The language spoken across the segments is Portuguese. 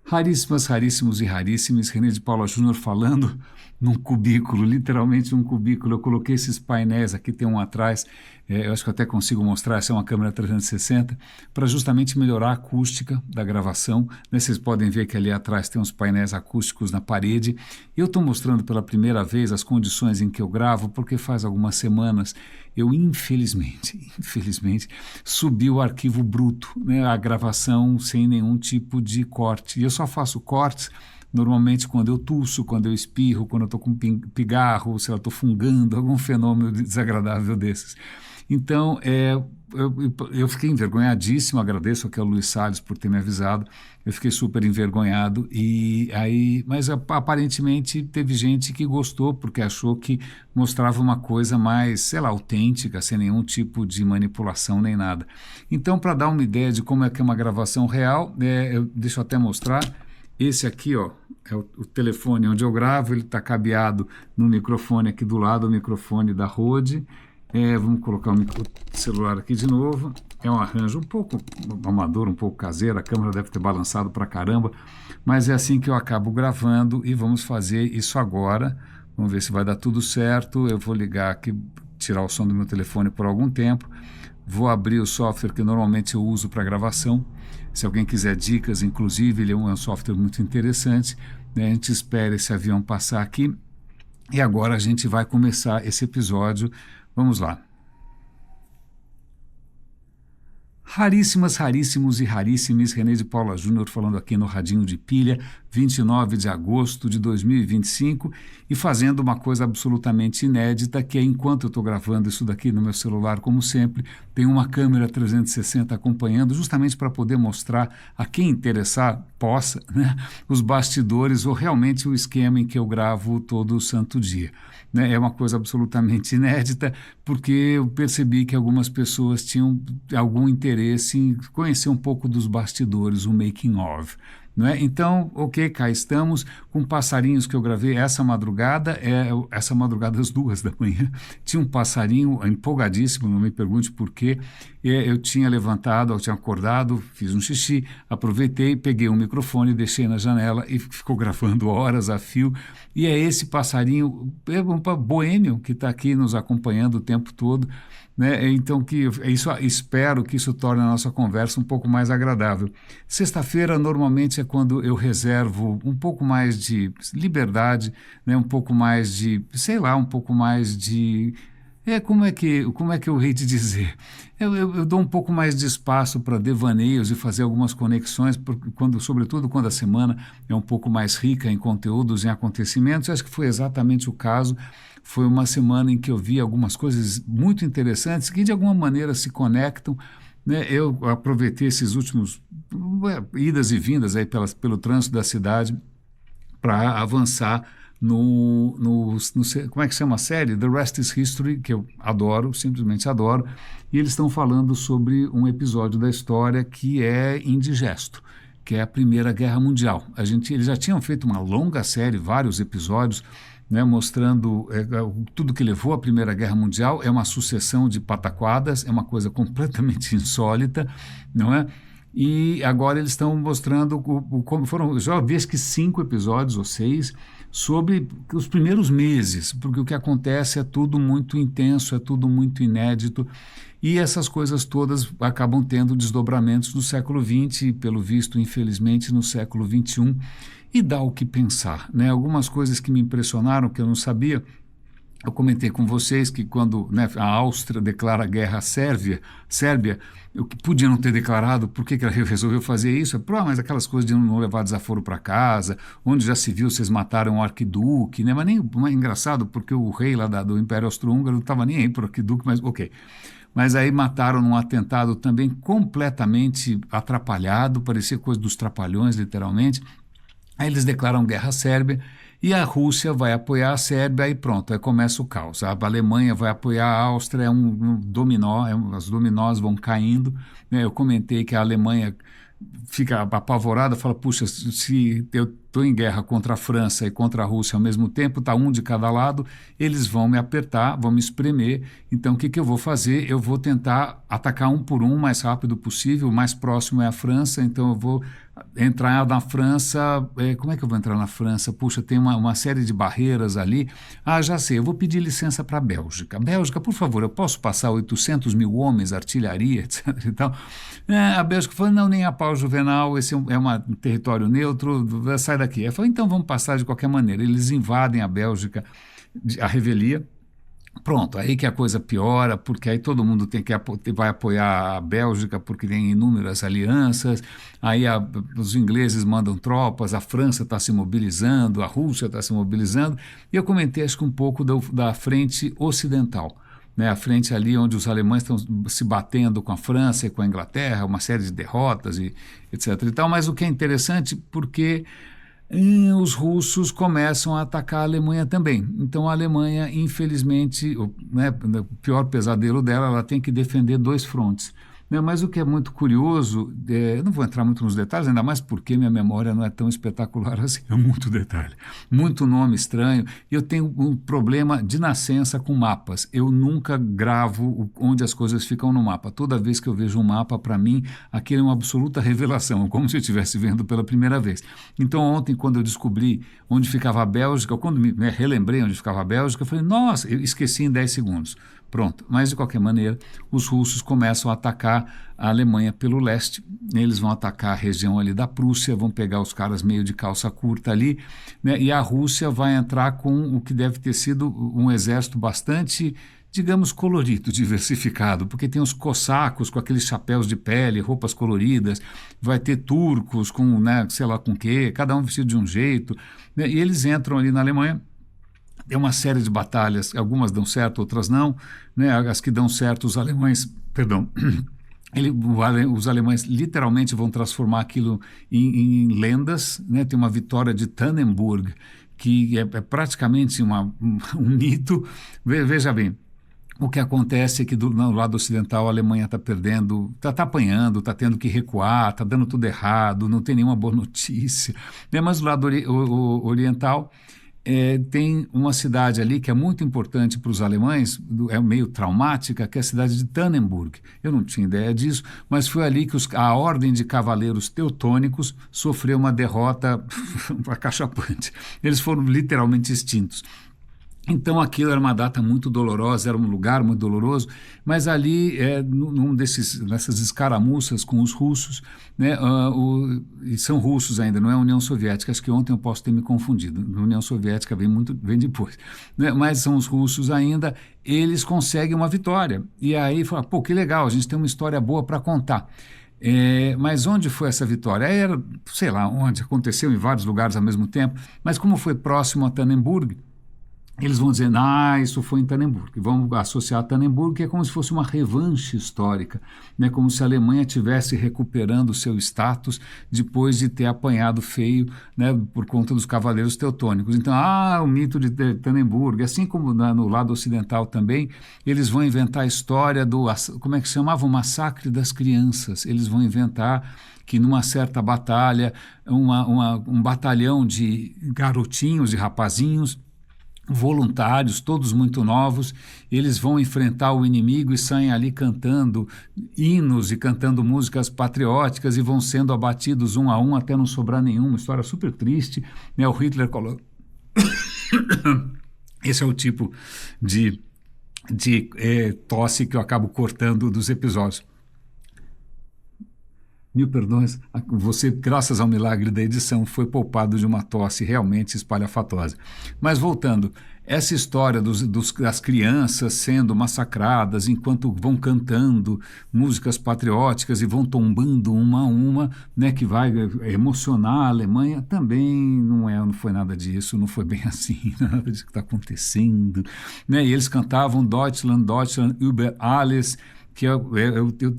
Raríssimas, raríssimos e raríssimos, René de Paula Júnior falando num cubículo, literalmente um cubículo. Eu coloquei esses painéis, aqui tem um atrás, eu acho que eu até consigo mostrar, essa é uma câmera 360, para justamente melhorar a acústica da gravação, né? Vocês podem ver que ali atrás tem uns painéis acústicos na parede. Eu estou mostrando pela primeira vez as condições em que eu gravo, porque faz algumas semanas eu, infelizmente, subi o arquivo bruto, né? A gravação sem nenhum tipo de corte. E eu só faço cortes normalmente quando eu tuço, quando eu espirro, quando eu estou com pigarro, se eu estou fungando, algum fenômeno desagradável desses. Então, eu fiquei envergonhadíssimo, agradeço aqui ao Luiz Salles por ter me avisado, eu fiquei super envergonhado, mas aparentemente teve gente que gostou, porque achou que mostrava uma coisa mais, sei lá, autêntica, sem nenhum tipo de manipulação nem nada. Então, para dar uma ideia de como é que é uma gravação real, deixa eu até mostrar. Esse aqui, ó, é o telefone onde eu gravo, ele está cabeado no microfone aqui do lado, o microfone da Rode. Vamos colocar o celular aqui de novo. É um arranjo um pouco amador, um pouco caseiro, a câmera deve ter balançado pra caramba, mas é assim que eu acabo gravando e vamos fazer isso agora. Vamos ver se vai dar tudo certo. Eu vou ligar aqui, tirar o som do meu telefone por algum tempo. Vou abrir o software que normalmente eu uso para gravação. Se alguém quiser dicas, inclusive, ele é um software muito interessante, né? A gente espera esse avião passar aqui e agora a gente vai começar esse episódio. Vamos lá. Raríssimas, raríssimos e raríssimos, René de Paula Júnior falando aqui no Radinho de Pilha, 29 de agosto de 2025 e fazendo uma coisa absolutamente inédita, que é enquanto eu estou gravando isso daqui no meu celular, como sempre, tem uma câmera 360 acompanhando, justamente para poder mostrar a quem interessar, possa, né, os bastidores ou realmente o esquema em que eu gravo todo santo dia. Né? É uma coisa absolutamente inédita, porque eu percebi que algumas pessoas tinham algum interesse em conhecer um pouco dos bastidores, o making of. Não é? Então, ok, cá estamos com passarinhos que eu gravei essa madrugada às 2h, tinha um passarinho empolgadíssimo, não me pergunte por quê, eu tinha levantado, eu tinha acordado, fiz um xixi, aproveitei, peguei um microfone, deixei na janela e ficou gravando horas a fio, e é esse passarinho, um boêmio que está aqui nos acompanhando o tempo todo, né? Então, espero que isso torne a nossa conversa um pouco mais agradável. Sexta-feira, normalmente, é quando eu reservo um pouco mais de liberdade, né? Um pouco mais de, sei lá, um pouco mais de... como é que eu hei de dizer? Eu dou um pouco mais de espaço para devaneios e fazer algumas conexões, sobretudo quando a semana é um pouco mais rica em conteúdos, em acontecimentos. Eu acho que foi exatamente o caso. Foi uma semana em que eu vi algumas coisas muito interessantes que, de alguma maneira, se conectam. Né? Eu aproveitei esses últimos idas e vindas aí pelo trânsito da cidade para avançar como é que chama a série? The Rest is History, que eu adoro, simplesmente adoro. E eles estão falando sobre um episódio da história que é indigesto, que é a Primeira Guerra Mundial. Eles já tinham feito uma longa série, vários episódios, né, mostrando tudo que levou à Primeira Guerra Mundial. É uma sucessão de pataquadas, é uma coisa completamente insólita, não é? E agora eles estão mostrando como foram, já vi acho que 5 episódios ou 6, sobre os primeiros meses, porque o que acontece é tudo muito intenso, é tudo muito inédito, e essas coisas todas acabam tendo desdobramentos no século XX e, pelo visto, infelizmente, no século XXI, e dá o que pensar, né? Algumas coisas que me impressionaram, que eu não sabia. Eu comentei com vocês que quando, né, a Áustria declara guerra à Sérvia, o que podia não ter declarado, por que ela resolveu fazer isso? Mas aquelas coisas de não levar desaforo para casa, onde já se viu, vocês mataram o arquiduque, né? Mas é engraçado, porque o rei lá do Império Austro-Húngaro não estava nem aí para o arquiduque, mas ok. Mas aí mataram num atentado também completamente atrapalhado, parecia coisa dos trapalhões, literalmente. Aí eles declaram guerra à Sérvia e a Rússia vai apoiar a Sérvia, aí pronto, aí começa o caos. A Alemanha vai apoiar a Áustria, é um dominó, as dominós vão caindo. Né? Eu comentei que a Alemanha fica apavorada, fala, puxa, se eu estou em guerra contra a França e contra a Rússia ao mesmo tempo, está um de cada lado, eles vão me apertar, vão me espremer, então o que eu vou fazer? Eu vou tentar atacar um por um o mais rápido possível, o mais próximo é a França, então eu vou entrar na França, como é que eu vou entrar na França? Puxa, tem uma série de barreiras ali. Ah, já sei, eu vou pedir licença para a Bélgica. Bélgica, por favor, eu posso passar 800 mil homens, artilharia, etc. e tal. A Bélgica falou, não, nem a pau, Juvenal, esse é um território neutro, sai daqui. Ela falou, então vamos passar de qualquer maneira. Eles invadem a Bélgica, a revelia. Pronto, aí que a coisa piora, porque aí todo mundo vai apoiar a Bélgica porque tem inúmeras alianças, aí os ingleses mandam tropas, a França está se mobilizando, a Rússia está se mobilizando, e eu comentei acho que um pouco da frente ocidental, né, a frente ali onde os alemães estão se batendo com a França e com a Inglaterra, uma série de derrotas e etc. e tal, mas o que é interessante porque os russos começam a atacar a Alemanha também. Então a Alemanha, infelizmente, né, o pior pesadelo dela, ela tem que defender dois frontes. Né, mas o que é muito curioso, não vou entrar muito nos detalhes, ainda mais porque minha memória não é tão espetacular assim, é muito detalhe, muito nome estranho. Eu tenho um problema de nascença com mapas. Eu nunca gravo onde as coisas ficam no mapa. Toda vez que eu vejo um mapa, para mim, aquilo é uma absoluta revelação, como se eu estivesse vendo pela primeira vez. Então ontem, quando eu descobri onde ficava a Bélgica, quando relembrei onde ficava a Bélgica, eu falei, nossa, eu esqueci em 10 segundos. Pronto, mas de qualquer maneira, os russos começam a atacar a Alemanha pelo leste, eles vão atacar a região ali da Prússia, vão pegar os caras meio de calça curta ali, né, e a Rússia vai entrar com o que deve ter sido um exército bastante, digamos, colorido, diversificado, porque tem os cossacos com aqueles chapéus de pele, roupas coloridas, vai ter turcos com, né, sei lá com o quê, cada um vestido de um jeito, né, e eles entram ali na Alemanha. É uma série de batalhas, algumas dão certo, outras não, né? As que dão certo, os alemães, perdão, os alemães literalmente vão transformar aquilo em lendas, né? Tem uma vitória de Tannenberg, que é praticamente um mito. Veja bem, o que acontece é que no lado ocidental a Alemanha está perdendo, está apanhando, está tendo que recuar, está dando tudo errado, não tem nenhuma boa notícia, né? Mas do lado oriental, tem uma cidade ali que é muito importante para os alemães, é meio traumática, que é a cidade de Tannenberg. Eu não tinha ideia disso, mas foi ali que a Ordem de Cavaleiros Teutônicos sofreu uma derrota acachapante. Eles foram literalmente extintos. Então aquilo era uma data muito dolorosa, era um lugar muito doloroso, mas ali, nessas escaramuças com os russos, né, e são russos ainda, não é a União Soviética, acho que ontem eu posso ter me confundido, a União Soviética vem depois, né, mas são os russos ainda, eles conseguem uma vitória, e aí fala, pô, que legal, a gente tem uma história boa para contar. Mas onde foi essa vitória? Era, sei lá onde, aconteceu em vários lugares ao mesmo tempo, mas como foi próximo a Tannenberg, eles vão dizer, isso foi em Tannenberg. Vão associar a Tannenberg, que é como se fosse uma revanche histórica, né? Como se a Alemanha estivesse recuperando o seu status depois de ter apanhado feio, né, por conta dos cavaleiros teutônicos. Então, o mito de Tannenberg, assim como no lado ocidental também, eles vão inventar a história como é que se chamava? O massacre das crianças. Eles vão inventar que numa certa batalha, um batalhão de garotinhos, de rapazinhos, voluntários, todos muito novos, eles vão enfrentar o inimigo e saem ali cantando hinos e cantando músicas patrióticas e vão sendo abatidos um a um até não sobrar nenhum, uma história super triste, né? O Hitler colocou... Esse é o tipo de tosse que eu acabo cortando dos episódios. Mil perdões, você, graças ao milagre da edição, foi poupado de uma tosse realmente espalhafatosa. Mas voltando, essa história das crianças sendo massacradas enquanto vão cantando músicas patrióticas e vão tombando uma a uma, né, que vai emocionar a Alemanha, também não foi nada disso, não foi bem assim, nada disso que está acontecendo. Né? E eles cantavam Deutschland, Deutschland über alles, que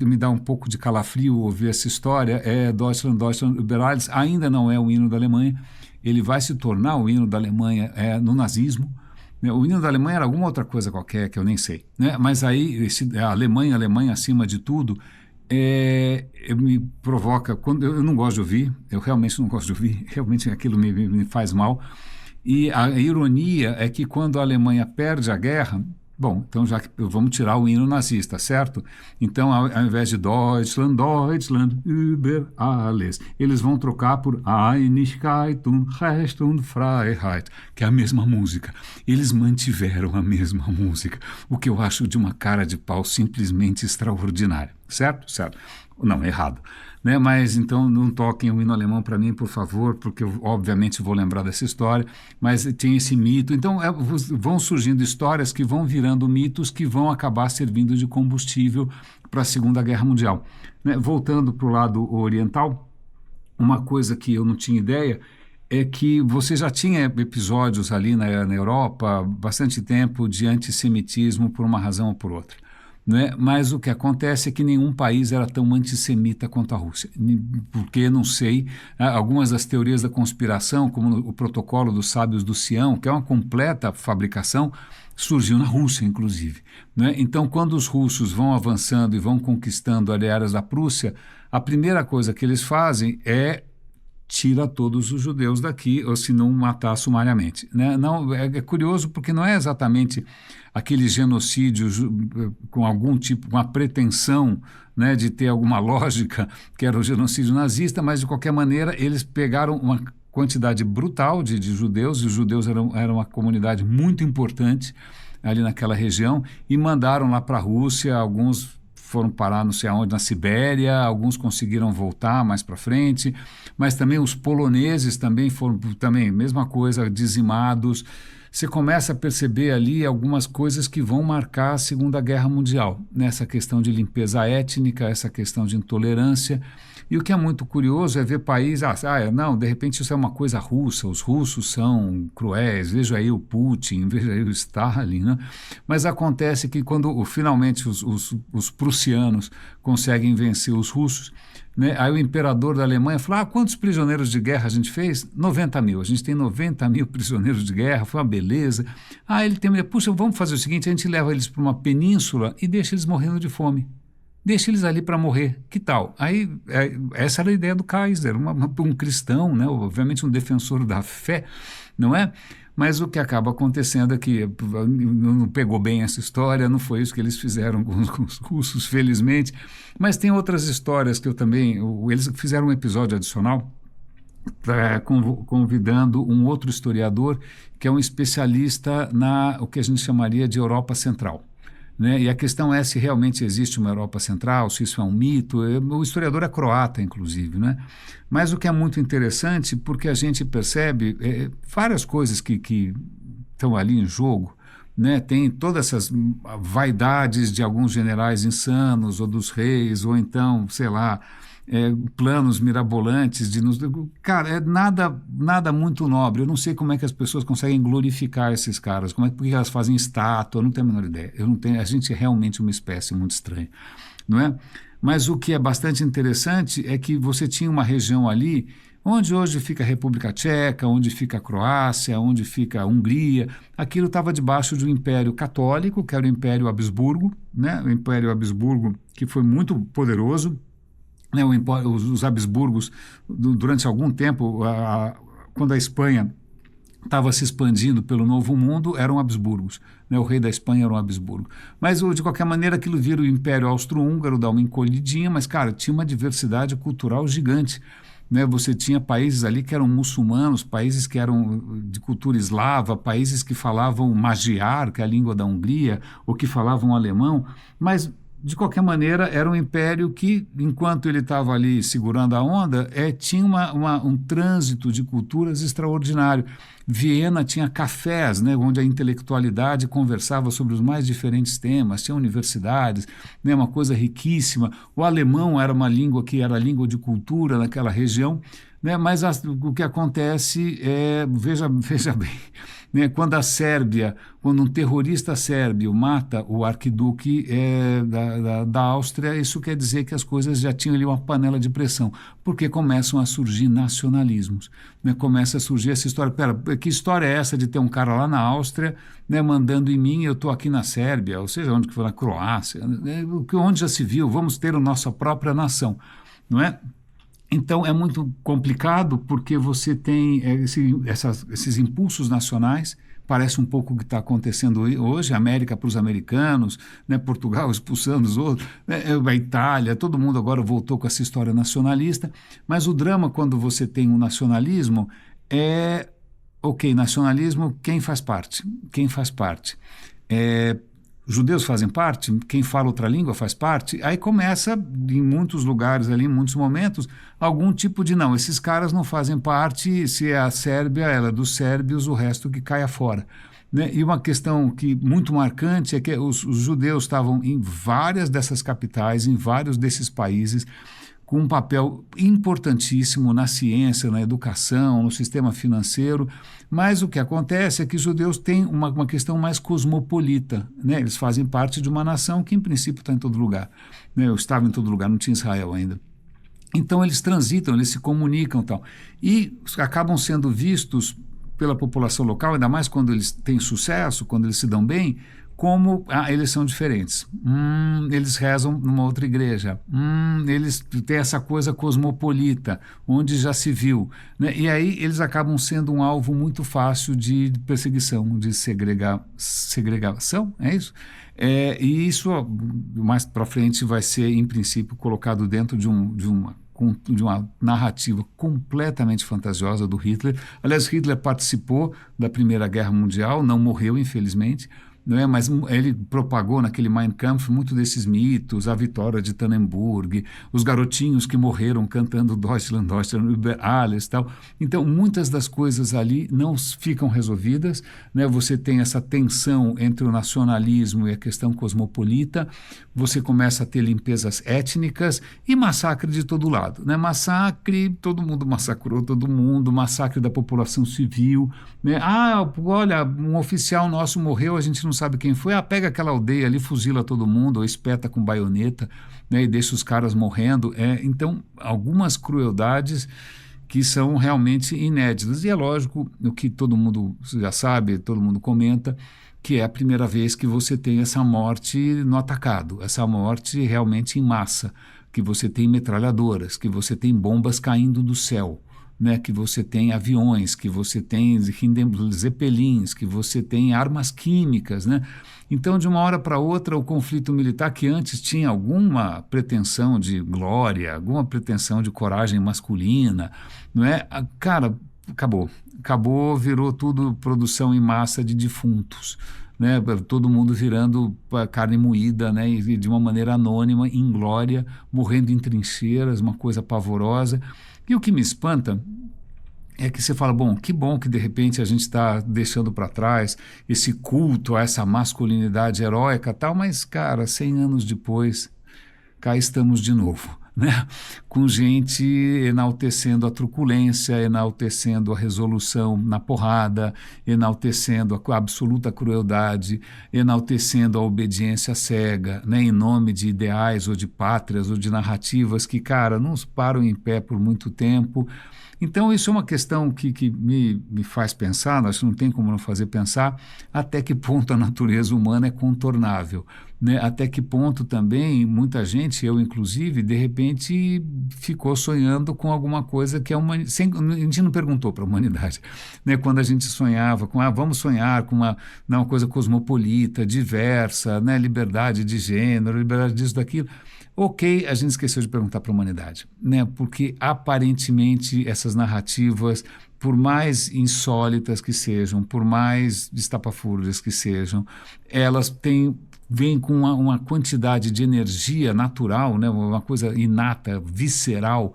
me dá um pouco de calafrio ouvir essa história, Deutschland, Deutschland über alles, ainda não é o hino da Alemanha, ele vai se tornar o hino da Alemanha no nazismo, né? O hino da Alemanha era alguma outra coisa qualquer que eu nem sei, né? Mas aí, a Alemanha acima de tudo, me provoca, quando eu não gosto de ouvir, eu realmente não gosto de ouvir, realmente aquilo me faz mal, e a ironia é que quando a Alemanha perde a guerra, Bom, então já que vamos tirar o hino nazista, certo? Então, ao invés de Deutschland, Deutschland über alles, eles vão trocar por Einigkeit und Recht und Freiheit, que é a mesma música. Eles mantiveram a mesma música, o que eu acho de uma cara de pau simplesmente extraordinária, certo? Certo. Não, errado. Né? Mas então não toquem o hino alemão para mim, por favor, porque eu obviamente vou lembrar dessa história, mas tem esse mito. Então vão surgindo histórias que vão virando mitos que vão acabar servindo de combustível para a Segunda Guerra Mundial. Né? Voltando para o lado oriental, uma coisa que eu não tinha ideia é que você já tinha episódios ali na Europa há bastante tempo de antissemitismo por uma razão ou por outra. Né? Mas o que acontece é que nenhum país era tão antissemita quanto a Rússia. Porque, não sei, algumas das teorias da conspiração, como o protocolo dos sábios do Sião, que é uma completa fabricação, surgiu na Rússia, inclusive. Né? Então, quando os russos vão avançando e vão conquistando áreas da Prússia, a primeira coisa que eles fazem é tira todos os judeus daqui, ou se não matar sumariamente. Né? Não, é curioso porque não é exatamente aquele genocídio com algum tipo, com a pretensão, né, de ter alguma lógica, que era o genocídio nazista, mas de qualquer maneira eles pegaram uma quantidade brutal de judeus, e os judeus eram uma comunidade muito importante ali naquela região, e mandaram lá para a Rússia. Alguns foram parar não sei aonde, na Sibéria, alguns conseguiram voltar mais para frente, mas também os poloneses também foram, também, mesma coisa, dizimados. Você começa a perceber ali algumas coisas que vão marcar a Segunda Guerra Mundial, nessa questão de limpeza étnica, essa questão de intolerância. E o que é muito curioso é ver países, não, de repente isso é uma coisa russa, os russos são cruéis, veja aí o Putin, veja aí o Stalin, né? Mas acontece que quando finalmente os prussianos conseguem vencer os russos, né, aí o imperador da Alemanha falou, quantos prisioneiros de guerra a gente fez? 90 mil, a gente tem 90 mil prisioneiros de guerra, foi uma beleza. Ele tem, puxa, vamos fazer o seguinte, a gente leva eles para uma península e deixa eles morrendo de fome. Deixa eles ali para morrer, que tal? Aí, essa era a ideia do Kaiser, um cristão, né? Obviamente um defensor da fé, não é? Mas o que acaba acontecendo é que não pegou bem essa história, não foi isso que eles fizeram com os russos, felizmente. Mas tem outras histórias que eu também... Eles fizeram um episódio adicional convidando um outro historiador que é um especialista o que a gente chamaria de Europa Central. Né? E a questão é se realmente existe uma Europa Central, se isso é um mito. O historiador é croata, inclusive. Né? Mas o que é muito interessante, porque a gente percebe várias coisas que estão ali em jogo. Né? Tem todas essas vaidades de alguns generais insanos, ou dos reis, ou então, sei lá, planos mirabolantes de cara, é nada muito nobre. Eu não sei como é que as pessoas conseguem glorificar esses caras, porque elas fazem estátua, eu não tenho a menor ideia. A gente é realmente uma espécie muito estranha, não é? Mas o que é bastante interessante é que você tinha uma região ali onde hoje fica a República Tcheca, onde fica a Croácia, onde fica a Hungria. Aquilo estava debaixo de um império católico, que era o Império Habsburgo, né? O Império Habsburgo, que foi muito poderoso. Né, os Habsburgos, durante algum tempo, quando a Espanha estava se expandindo pelo Novo Mundo, eram Habsburgos. Né, o rei da Espanha era um Habsburgo. Mas, de qualquer maneira, aquilo vira o Império Austro-Húngaro, dá uma encolhidinha, mas, cara, tinha uma diversidade cultural gigante. Né, você tinha países ali que eram muçulmanos, países que eram de cultura eslava, países que falavam magiar, que é a língua da Hungria, ou que falavam alemão, mas... De qualquer maneira, era um império que, enquanto ele estava ali segurando a onda, tinha um trânsito de culturas extraordinário. Viena tinha cafés, né, onde a intelectualidade conversava sobre os mais diferentes temas, tinha universidades, né, uma coisa riquíssima. O alemão era uma língua que era a língua de cultura naquela região, né, mas o que acontece veja bem, né, quando um terrorista sérbio mata o arquiduque da Áustria, isso quer dizer que as coisas já tinham ali uma panela de pressão, porque começam a surgir nacionalismos, né, começa a surgir essa história, que história é essa de ter um cara lá na Áustria, né, mandando em mim, eu estou aqui na Sérbia, ou seja, onde que foi, na Croácia, né, onde já se viu, vamos ter a nossa própria nação, não é? Então, é muito complicado porque você tem esses impulsos nacionais. Parece um pouco o que está acontecendo hoje, América para os americanos, né, Portugal expulsando os outros, né, a Itália, todo mundo agora voltou com essa história nacionalista. Mas o drama, quando você tem um nacionalismo, é, ok, nacionalismo, quem faz parte? Quem faz parte? É, judeus fazem parte, quem fala outra língua faz parte, aí começa, em muitos lugares ali, em muitos momentos, algum tipo de não, esses caras não fazem parte, se é a Sérvia, ela é dos sérbios, o resto que caia fora. Né? E uma questão que muito marcante é que os judeus estavam em várias dessas capitais, em vários desses países, com um papel importantíssimo na ciência, na educação, no sistema financeiro, mas o que acontece é que os judeus têm uma questão mais cosmopolita, né? Eles fazem parte de uma nação que, em princípio, está em todo lugar. Né? Eu estava em todo lugar, não tinha Israel ainda. Então, eles transitam, eles se comunicam e tal. E acabam sendo vistos pela população local, ainda mais quando eles têm sucesso, quando eles se dão bem, como eles são diferentes. Eles rezam numa outra igreja. Eles têm essa coisa cosmopolita, onde já se viu. Né? E aí eles acabam sendo um alvo muito fácil de perseguição, de segregação, é isso? E isso, mais para frente, vai ser, em princípio, colocado dentro de uma narrativa completamente fantasiosa do Hitler. Aliás, Hitler participou da Primeira Guerra Mundial, não morreu, infelizmente, não é? Mas ele propagou naquele Mein Kampf muito desses mitos, a vitória de Tannenberg, os garotinhos que morreram cantando Deutschland, Deutschland, über alles e tal. Então, muitas das coisas ali não ficam resolvidas, né? Você tem essa tensão entre o nacionalismo e a questão cosmopolita, você começa a ter limpezas étnicas e massacre de todo lado, né? Massacre, todo mundo massacrou todo mundo, massacre da população civil, né? Olha, um oficial nosso morreu, a gente não sabe quem foi, pega aquela aldeia ali, fuzila todo mundo, ou espeta com baioneta, né, e deixa os caras morrendo. Então, algumas crueldades que são realmente inéditas. E é lógico, o que todo mundo já sabe, todo mundo comenta, que é a primeira vez que você tem essa morte no atacado, essa morte realmente em massa, que você tem metralhadoras, que você tem bombas caindo do céu, né, que você tem aviões, que você tem zeppelins, que você tem armas químicas, né? Então, de uma hora para outra, o conflito militar, que antes tinha alguma pretensão de glória, alguma pretensão de coragem masculina, não é? Cara, acabou, virou tudo produção em massa de defuntos, né? Todo mundo virando carne moída, né? E de uma maneira anônima, inglória, morrendo em trincheiras, uma coisa pavorosa. E o que me espanta é que você fala, bom que de repente a gente está deixando para trás esse culto a essa masculinidade heróica e tal, mas, cara, 100 anos depois, cá estamos de novo, né? Com gente enaltecendo a truculência, enaltecendo a resolução na porrada, enaltecendo a absoluta crueldade, enaltecendo a obediência cega, né? Em nome de ideais ou de pátrias ou de narrativas que, cara, não param em pé por muito tempo. Então, isso é uma questão que me faz pensar, nós não tem como não fazer pensar até que ponto a natureza humana é contornável, né? Até que ponto também muita gente, eu inclusive, de repente ficou sonhando com alguma coisa que a gente não perguntou para a humanidade, né? Quando a gente sonhava com, vamos sonhar com uma coisa cosmopolita, diversa, né? Liberdade de gênero, liberdade disso, daquilo. Ok, a gente esqueceu de perguntar para a humanidade, né? Porque aparentemente essas narrativas, por mais insólitas que sejam, por mais estapafúrdias que sejam, elas vêm com uma quantidade de energia natural, né? Uma coisa inata, visceral,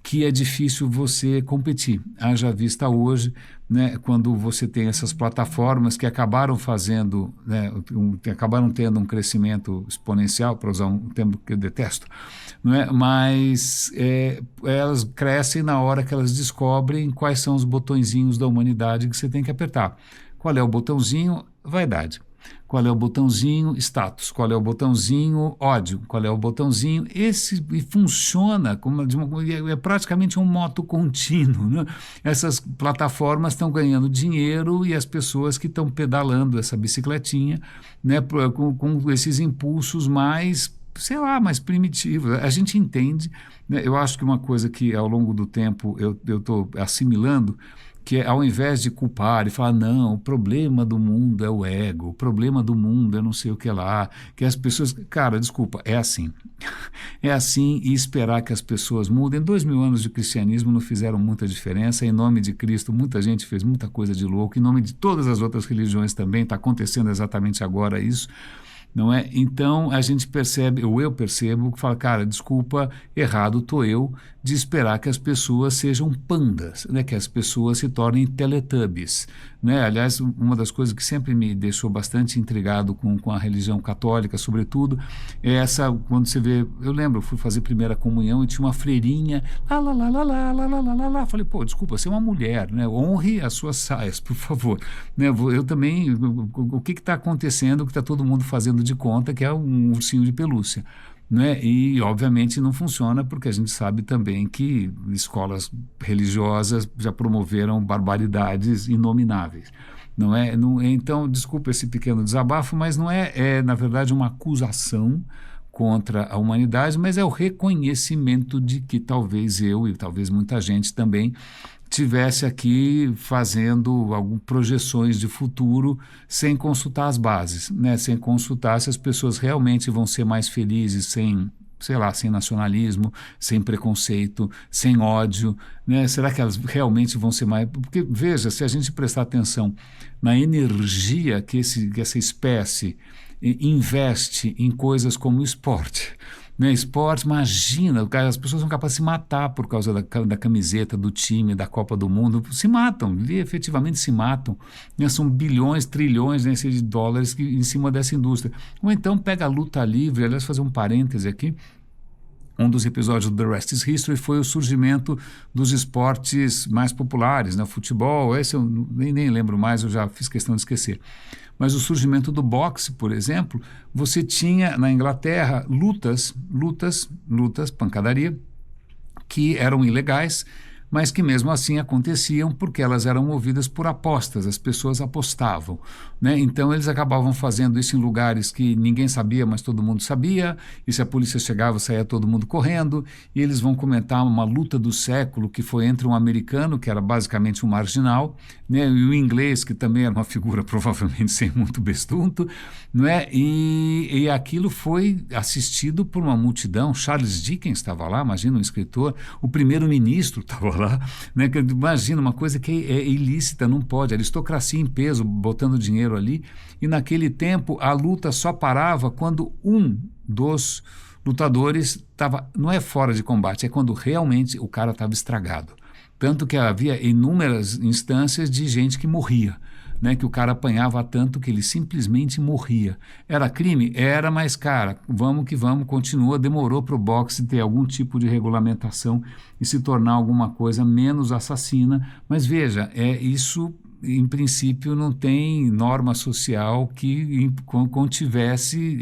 que é difícil você competir. Haja vista hoje, né, quando você tem essas plataformas que acabaram fazendo, né, acabaram tendo um crescimento exponencial, para usar um termo que eu detesto, não é? Mas elas crescem na hora que elas descobrem quais são os botõezinhos da humanidade que você tem que apertar. Qual é o botãozinho? Vaidade. Qual é o botãozinho? Status. Qual é o botãozinho? Ódio. Qual é o botãozinho? E funciona é praticamente um moto contínuo, né? Essas plataformas estão ganhando dinheiro e as pessoas que estão pedalando essa bicicletinha, né, com esses impulsos mais sei lá, mais primitivos. A gente entende, né? Eu acho que uma coisa que ao longo do tempo eu estou assimilando, que é, ao invés de culpar e falar, não, o problema do mundo é o ego, o problema do mundo é não sei o que lá, que as pessoas... Cara, desculpa, é assim. É assim, e esperar que as pessoas mudem. 2000 anos de cristianismo não fizeram muita diferença. Em nome de Cristo, muita gente fez muita coisa de louco. Em nome de todas as outras religiões também, está acontecendo exatamente agora isso. Não é? Então a gente percebe, ou eu percebo, que fala, cara, desculpa, errado estou eu de esperar que as pessoas sejam pandas, né? Que as pessoas se tornem teletubbies. Né? Aliás, uma das coisas que sempre me deixou bastante intrigado com a religião católica, sobretudo, é essa, quando você vê, eu lembro, eu fui fazer primeira comunhão e tinha uma freirinha, lá, lá, lá, lá, lá, lá, lá, lá, lá, lá. Falei, pô, desculpa, você é uma mulher, né? Honre as suas saias, por favor. Né? Eu também, o que está acontecendo, que está todo mundo fazendo de conta que é um ursinho de pelúcia. Né? E, obviamente, não funciona porque a gente sabe também que escolas religiosas já promoveram barbaridades inomináveis. Não é? Não, então, desculpa esse pequeno desabafo, mas não é, na verdade, uma acusação contra a humanidade, mas é o reconhecimento de que talvez eu e talvez muita gente também tivesse aqui fazendo algumas projeções de futuro sem consultar as bases, né? Sem consultar se as pessoas realmente vão ser mais felizes sem, sei lá, sem nacionalismo, sem preconceito, sem ódio, né? Será que elas realmente vão ser mais... Porque, veja, se a gente prestar atenção na energia que essa espécie investe em coisas como o esporte, né? Esporte, imagina, as pessoas são capazes de se matar por causa da camiseta, do time, da Copa do Mundo, se matam, efetivamente se matam, né? São bilhões, trilhões, né, de dólares em cima dessa indústria. Ou então pega a luta livre, aliás, fazer um parêntese aqui, um dos episódios do The Rest is History foi o surgimento dos esportes mais populares, né? Futebol, esse eu nem lembro mais, eu já fiz questão de esquecer. Mas o surgimento do boxe, por exemplo, você tinha na Inglaterra lutas, pancadaria, que eram ilegais, mas que mesmo assim aconteciam porque elas eram movidas por apostas, as pessoas apostavam, né? Então eles acabavam fazendo isso em lugares que ninguém sabia, mas todo mundo sabia, e se a polícia chegava, saía todo mundo correndo, e eles vão comentar uma luta do século que foi entre um americano, que era basicamente um marginal, né? E o inglês, que também era uma figura provavelmente sem muito bestunto, não é? E aquilo foi assistido por uma multidão. Charles Dickens estava lá, imagina um escritor, o primeiro-ministro estava lá, né? Imagina uma coisa que é ilícita, não pode, a aristocracia em peso, botando dinheiro ali, e naquele tempo a luta só parava quando um dos lutadores estava, não é fora de combate, é quando realmente o cara estava estragado. Tanto que havia inúmeras instâncias de gente que morria, né, que o cara apanhava tanto que ele simplesmente morria. Era crime? Era, mas, cara, vamos que vamos, continua, demorou para o boxe ter algum tipo de regulamentação e se tornar alguma coisa menos assassina, mas veja, isso, em princípio, não tem norma social que contivesse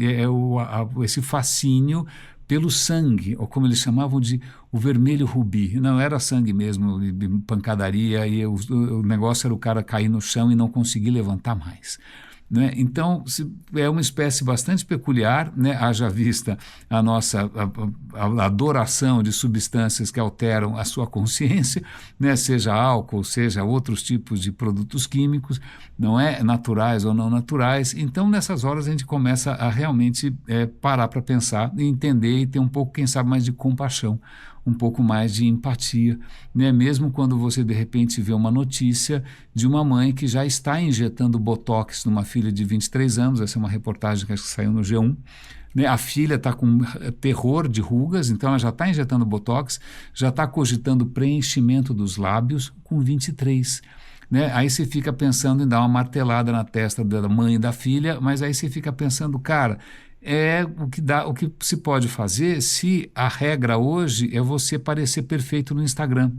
esse fascínio pelo sangue, ou como eles chamavam de o vermelho rubi. Não era sangue mesmo, de pancadaria, e o negócio era o cara cair no chão e não conseguir levantar mais. Né? Então, é uma espécie bastante peculiar, né? Haja vista a nossa a adoração de substâncias que alteram a sua consciência, né? Seja álcool, seja outros tipos de produtos químicos, não é? Naturais ou não naturais. Então, nessas horas, a gente começa a realmente parar para pensar e entender e ter um pouco, quem sabe, mais de compaixão, um pouco mais de empatia, né? Mesmo quando você de repente vê uma notícia de uma mãe que já está injetando botox numa filha de 23 anos, essa é uma reportagem que acho que saiu no G1, né? A filha está com terror de rugas, então ela já está injetando botox, já está cogitando preenchimento dos lábios com 23. Né? Aí você fica pensando em dar uma martelada na testa da mãe e da filha, mas aí você fica pensando, cara, o que se pode fazer se a regra hoje é você parecer perfeito no Instagram,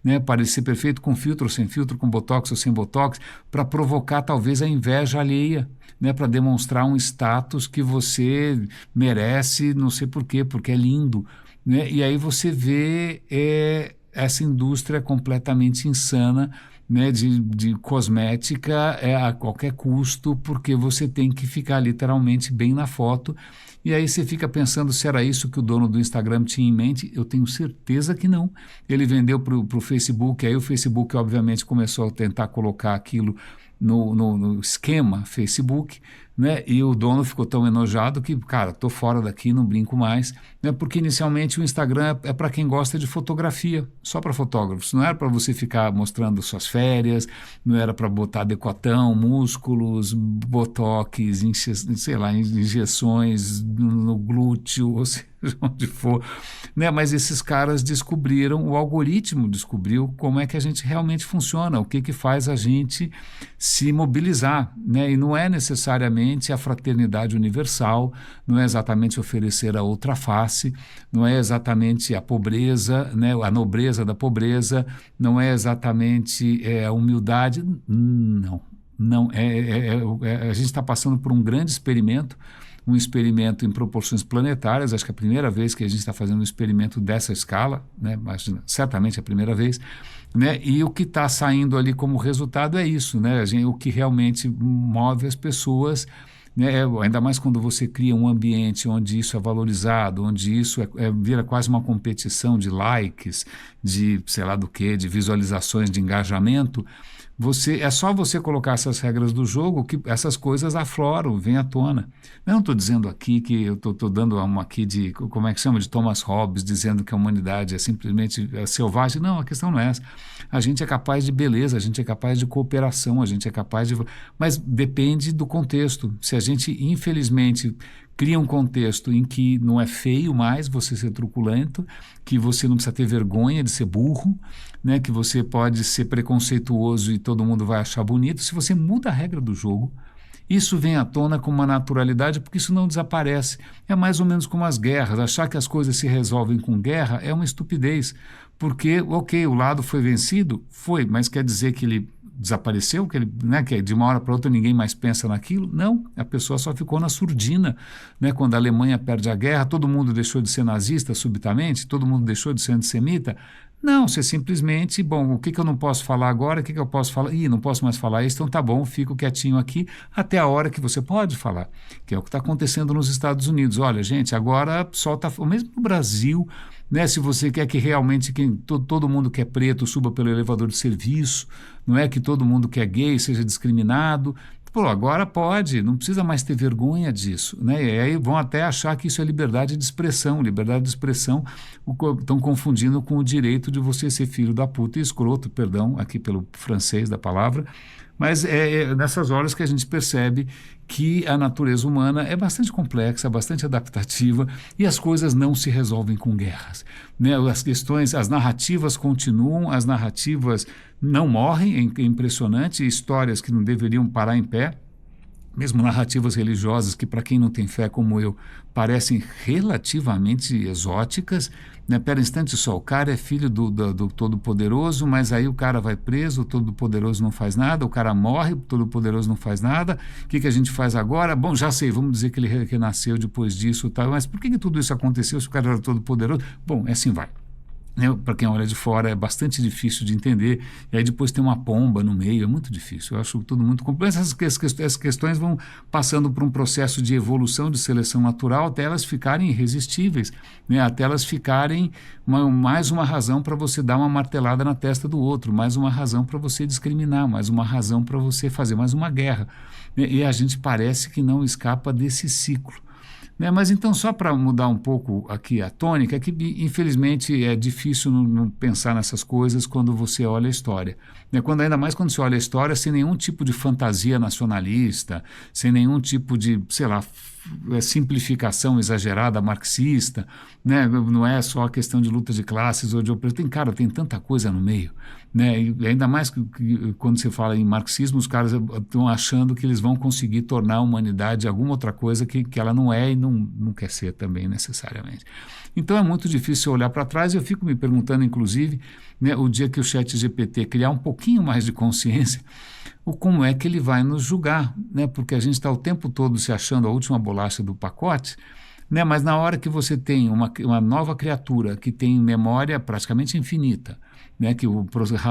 né? Parecer perfeito com filtro ou sem filtro, com botox ou sem botox, para provocar talvez a inveja alheia, né? Para demonstrar um status que você merece, não sei por quê, porque é lindo, né? E aí você vê essa indústria completamente insana, né, de cosmética a qualquer custo, porque você tem que ficar literalmente bem na foto. E aí você fica pensando se era isso que o dono do Instagram tinha em mente. Eu tenho certeza que não. Ele vendeu para o Facebook, aí o Facebook obviamente começou a tentar colocar aquilo no esquema Facebook, né? E o dono ficou tão enojado que, cara, tô fora daqui, não brinco mais, né? Porque inicialmente o Instagram é para quem gosta de fotografia, só para fotógrafos. Não era para você ficar mostrando suas férias, não era para botar decotão, músculos, botox, sei lá, injeções no glúteo, ou seja, onde for, né? Mas esses caras descobriram, o algoritmo descobriu como é que a gente realmente funciona, o que que faz a gente se mobilizar, né? E não é necessariamente a fraternidade universal, não é exatamente oferecer a outra face, não é exatamente a pobreza, né? A nobreza da pobreza, não é exatamente a humildade, não. Não, a gente está passando por um grande experimento, um experimento em proporções planetárias. Acho que é a primeira vez que a gente está fazendo um experimento dessa escala, né? Mas certamente é a primeira vez, né? E o que está saindo ali como resultado é isso, né? O que realmente move as pessoas, né? Ainda mais quando você cria um ambiente onde isso é valorizado, onde isso vira quase uma competição de likes, de sei lá do que, de visualizações, de engajamento. É só você colocar essas regras do jogo que essas coisas afloram, vêm à tona. Eu não estou dizendo aqui que eu estou dando uma aqui de, como é que chama, de Thomas Hobbes, dizendo que a humanidade é simplesmente selvagem. Não, a questão não é essa. A gente é capaz de beleza, a gente é capaz de cooperação, a gente é capaz de... Mas depende do contexto. Se a gente, infelizmente, cria um contexto em que não é feio mais você ser truculento, que você não precisa ter vergonha de ser burro, né, que você pode ser preconceituoso e todo mundo vai achar bonito. Se você muda a regra do jogo, isso vem à tona com uma naturalidade, porque isso não desaparece. É mais ou menos como as guerras. Achar que as coisas se resolvem com guerra é uma estupidez, porque, ok, o lado foi vencido, foi, mas quer dizer que ele desapareceu, que de uma hora para outra ninguém mais pensa naquilo? Não, a pessoa só ficou na surdina, né? Quando a Alemanha perde a guerra, todo mundo deixou de ser nazista subitamente, todo mundo deixou de ser antissemita. Não, você simplesmente, bom, o que eu não posso falar agora, o que eu posso falar? Ih, não posso mais falar isso, então tá bom, fico quietinho aqui até a hora que você pode falar, que é o que está acontecendo nos Estados Unidos. Olha, gente, agora solta, mesmo no Brasil, né, se você quer que realmente todo mundo que é preto suba pelo elevador de serviço, não é que todo mundo que é gay seja discriminado. Pô, agora pode, não precisa mais ter vergonha disso, né? E aí vão até achar que isso é liberdade de expressão. Liberdade de expressão estão confundindo com o direito de você ser filho da puta e escroto, perdão, aqui pelo francês da palavra. Mas é nessas horas que a gente percebe que a natureza humana é bastante complexa, bastante adaptativa e as coisas não se resolvem com guerras, né? As questões, as narrativas continuam, as narrativas não morrem, é impressionante, histórias que não deveriam parar em pé, mesmo narrativas religiosas que, para quem não tem fé como eu, parecem relativamente exóticas, né? Pera um instante só, o cara é filho do Todo-Poderoso, mas aí o cara vai preso, o Todo-Poderoso não faz nada, o cara morre, o Todo-Poderoso não faz nada, o que a gente faz agora? Bom, já sei, vamos dizer que ele renasceu depois disso, tal, mas por que tudo isso aconteceu se o cara era Todo-Poderoso? Bom, assim vai. Para quem olha de fora é bastante difícil de entender, e aí depois tem uma pomba no meio, é muito difícil, eu acho tudo muito complexo. Essas questões vão passando por um processo de evolução, de seleção natural, até elas ficarem irresistíveis, né? Até elas ficarem mais uma razão para você dar uma martelada na testa do outro, mais uma razão para você discriminar, mais uma razão para você fazer mais uma guerra, né? E a gente parece que não escapa desse ciclo. Né? Mas então, só para mudar um pouco aqui a tônica, é que infelizmente é difícil não pensar nessas coisas quando você olha a história. Né? Ainda mais quando você olha a história sem nenhum tipo de fantasia nacionalista, sem nenhum tipo de, sei lá, simplificação exagerada marxista, né? Não é só a questão de luta de classes ou de opressão. Tem tanta coisa no meio, né? E ainda mais que quando você fala em marxismo, os caras estão achando que eles vão conseguir tornar a humanidade alguma outra coisa que ela não é e não quer ser também necessariamente. Então é muito difícil olhar para trás. Eu fico me perguntando, inclusive, né, o dia que o ChatGPT criar um pouquinho mais de consciência, como é que ele vai nos julgar, né? Porque a gente está o tempo todo se achando a última bolacha do pacote, né? Mas na hora que você tem uma nova criatura que tem memória praticamente infinita, né? Que o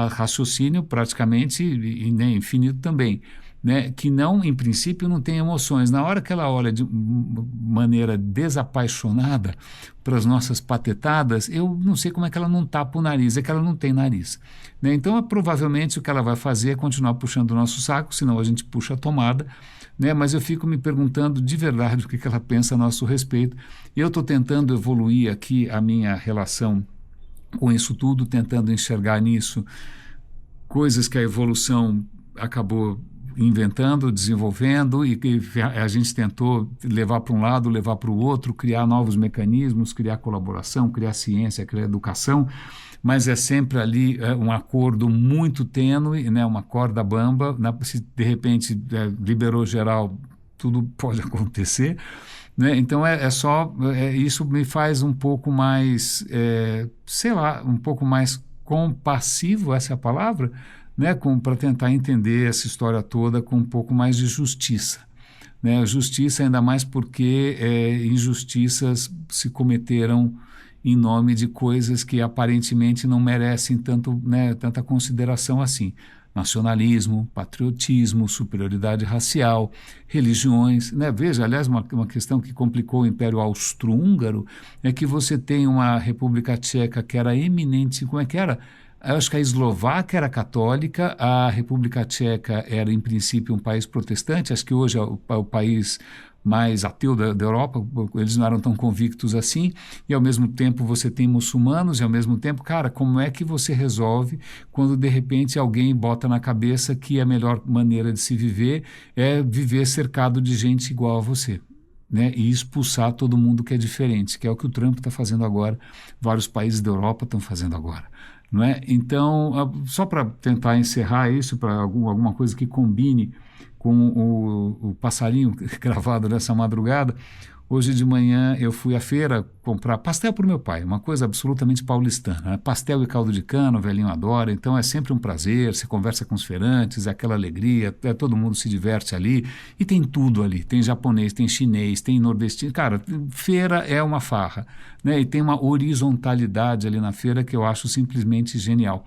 raciocínio praticamente né, infinito também, né, que não, em princípio, não tem emoções. Na hora que ela olha de maneira desapaixonada para as nossas patetadas, eu não sei como é que ela não tapa o nariz, é que ela não tem nariz. Né? Então, provavelmente, o que ela vai fazer é continuar puxando o nosso saco, senão a gente puxa a tomada, né? Mas eu fico me perguntando de verdade o que ela pensa a nosso respeito. Eu estou tentando evoluir aqui a minha relação com isso tudo, tentando enxergar nisso coisas que a evolução acabou inventando, desenvolvendo e que a gente tentou levar para um lado, levar para o outro, criar novos mecanismos, criar colaboração, criar ciência, criar educação, mas é sempre ali um acordo muito tênue, né, uma corda bamba, se de repente liberou geral, tudo pode acontecer, né? Então isso me faz um pouco mais, sei lá, um pouco mais compassivo, essa é a palavra, né, para tentar entender essa história toda com um pouco mais de justiça. Né? Justiça ainda mais porque injustiças se cometeram em nome de coisas que aparentemente não merecem tanta consideração assim. Nacionalismo, patriotismo, superioridade racial, religiões. Né? Veja, aliás, uma questão que complicou o Império Austro-Húngaro é que você tem uma República Tcheca que era eminente, como é que era? Eu acho que a Eslováquia era católica, a República Tcheca era, em princípio, um país protestante, acho que hoje é o país mais ateu da Europa, eles não eram tão convictos assim, e ao mesmo tempo você tem muçulmanos, e ao mesmo tempo, cara, como é que você resolve quando de repente alguém bota na cabeça que a melhor maneira de se viver é viver cercado de gente igual a você? Né, e expulsar todo mundo que é diferente, que é o que o Trump está fazendo agora, vários países da Europa estão fazendo agora. Não é? Então, só para tentar encerrar isso, para alguma coisa que combine com o passarinho gravado nessa madrugada, hoje de manhã eu fui à feira comprar pastel para o meu pai, uma coisa absolutamente paulistana. Né? Pastel e caldo de cana, o velhinho adora, então é sempre um prazer, você conversa com os feirantes, é aquela alegria, todo mundo se diverte ali, e tem tudo ali, tem japonês, tem chinês, tem nordestino, cara, feira é uma farra, né? E tem uma horizontalidade ali na feira que eu acho simplesmente genial.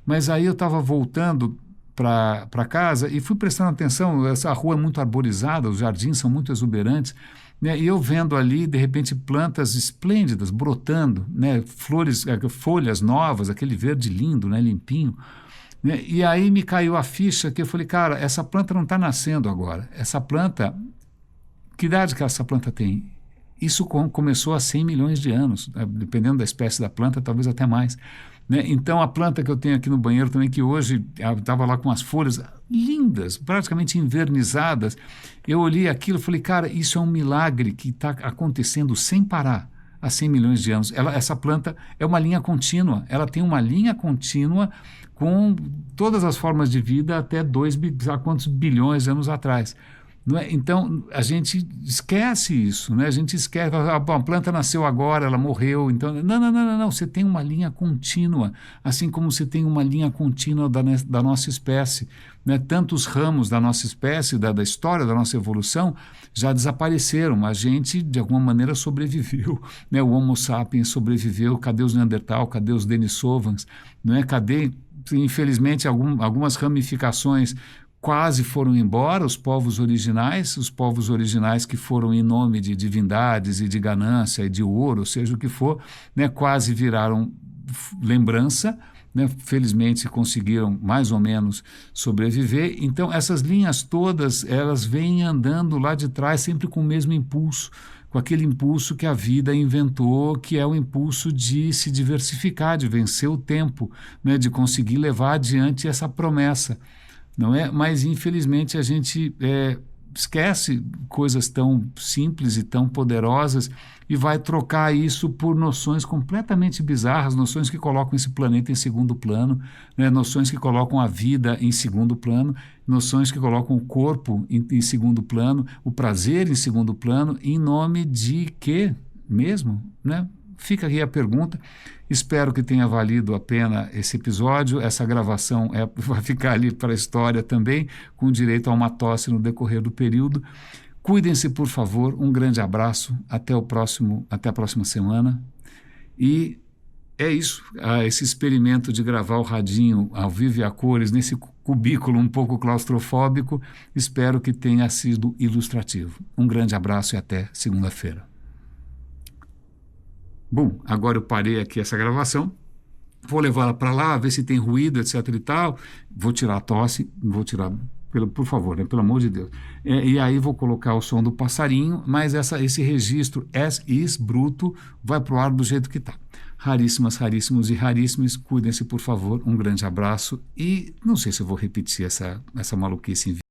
Mas aí eu estava voltando para casa e fui prestando atenção, essa rua é muito arborizada, os jardins são muito exuberantes, né? E eu vendo ali, de repente, plantas esplêndidas brotando, né? Flores, folhas novas, aquele verde lindo, né? Limpinho. Né? E aí me caiu a ficha que eu falei, cara, essa planta não está nascendo agora. Essa planta, que idade que essa planta tem? Isso começou há 100 milhões de anos, dependendo da espécie da planta, talvez até mais. Né? Então, a planta que eu tenho aqui no banheiro também, que hoje estava lá com as folhas lindas, praticamente envernizadas, eu olhei aquilo e falei, cara, isso é um milagre que está acontecendo sem parar há 100 milhões de anos. Essa planta é uma linha contínua, ela tem uma linha contínua com todas as formas de vida até quantos bilhões de anos atrás. Não é? Então, a gente esquece isso, né? A gente esquece, a planta nasceu agora, ela morreu, então, não, você tem uma linha contínua, assim como você tem uma linha contínua da nossa espécie, né? Tantos ramos da nossa espécie, da história da nossa evolução, já desapareceram, a gente, de alguma maneira, sobreviveu, né? O Homo sapiens sobreviveu, cadê os Neandertal, cadê os Denisovans, não é? Cadê, infelizmente, algumas ramificações quase foram embora, os povos originais que foram em nome de divindades e de ganância e de ouro, seja o que for, né, quase viraram lembrança, né, felizmente conseguiram mais ou menos sobreviver. Então essas linhas todas, elas vêm andando lá de trás sempre com o mesmo impulso, com aquele impulso que a vida inventou, que é o impulso de se diversificar, de vencer o tempo, né, de conseguir levar adiante essa promessa. Não é? Mas, infelizmente, a gente esquece coisas tão simples e tão poderosas e vai trocar isso por noções completamente bizarras, noções que colocam esse planeta em segundo plano, né? Noções que colocam a vida em segundo plano, noções que colocam o corpo em segundo plano, o prazer em segundo plano, em nome de quê mesmo? Né? Fica aqui a pergunta. Espero que tenha valido a pena esse episódio. Essa gravação vai ficar ali para a história também, com direito a uma tosse no decorrer do período. Cuidem-se, por favor. Um grande abraço. Até a próxima semana. E é isso. Esse experimento de gravar o radinho ao vivo e a cores nesse cubículo um pouco claustrofóbico, espero que tenha sido ilustrativo. Um grande abraço e até segunda-feira. Bom, agora eu parei aqui essa gravação. Vou levá-la para lá, ver se tem ruído, etc e tal. Vou tirar a tosse, por favor, né? Pelo amor de Deus. E aí vou colocar o som do passarinho, mas esse registro as is, bruto, vai para o ar do jeito que está. Raríssimas, raríssimos e raríssimos, cuidem-se, por favor. Um grande abraço e não sei se eu vou repetir essa maluquice em vídeo.